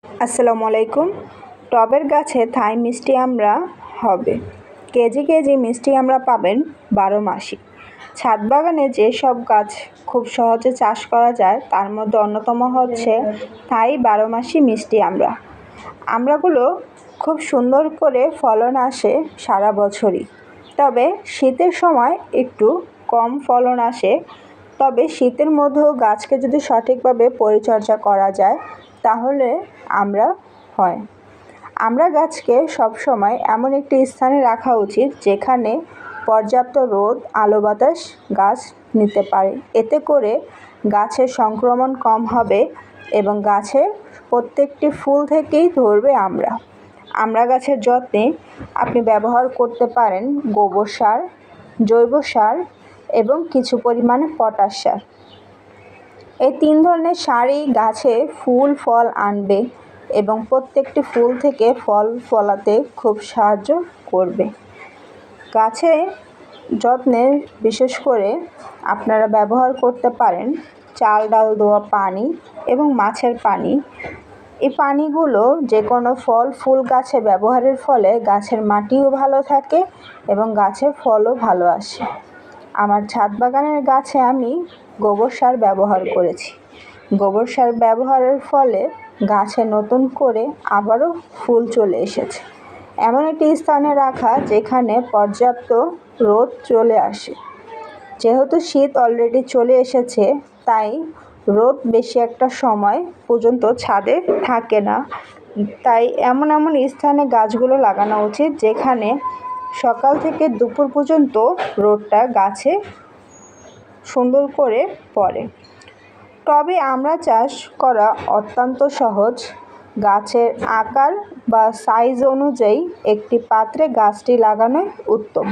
আসসালামু আলাইকুম। টবের গাছে থাই মিষ্টি আমড়া হবে। কেজি কেজি মিষ্টি আমড়া পাবেন 12 মাসই। ছাদ বাগানে যেসব গাছ খুব সহজে চাষ করা যায় তার মধ্যে অন্যতম হচ্ছে থাই 12 মাসি মিষ্টি আমড়া। আমড়াগুলো খুব সুন্দর করে ফলন আসে সারা বছরই, তবে শীতের সময় একটু কম ফলন আসে। তবে শীতের মধ্যেও গাছকে যদি সঠিকভাবে পরিচর্যা করা যায় তাহলে আমড়া হয়। আমড়া গাছকে সবসময় এমন একটি স্থানে রাখা উচিত যেখানে পর্যাপ্ত রোদ, আলো বাতাস গাছ নিতে পারে। এতে করে গাছের সংক্রমণ কম হবে এবং গাছের প্রত্যেকটি ফুল থেকেই ধরবে আমড়া। আমড়া গাছের যত্নে আপনি ব্যবহার করতে পারেন গোবর সার, জৈব সার এবং কিছু পরিমাণে পটাশ সার। এই 3 ধরনের সারই গাছে ফুল ফল আনবে এবং প্রত্যেকটি ফুল থেকে ফল ফলাতে খুব সাহায্য করবে। গাছে যত্নে বিশেষ করে আপনারা ব্যবহার করতে পারেন চাল ডাল ধোয়া পানি এবং মাছের পানি। এই পানিগুলো যে কোনো ফল ফুল গাছে ব্যবহারের ফলে গাছের মাটিও ভালো থাকে এবং গাছের ফলও ভালো আসে। আমার ছাদ বাগানের গাছে আমি গোবর সার ব্যবহার করেছি। গোবর সার ব্যবহারের ফলে গাছে নতুন করে আবারও ফুল চলে এসেছে। এমন একটি স্থানে রাখা যেখানে পর্যাপ্ত রোদ চলে আসে। যেহেতু শীত অলরেডি চলে এসেছে, তাই রোদ বেশি একটা সময় পর্যন্ত ছাদে থাকে না। তাই এমন স্থানে গাছগুলো লাগানো উচিত যেখানে সকাল থেকে দুপুর পর্যন্ত রোদটা গাছে সুন্দর করে পড়ে। টবে আমড়া চাষ করা অত্যন্ত সহজ। গাছের আকার বা সাইজ অনুযায়ী একটি পাত্রে গাছটি লাগানোই উত্তম।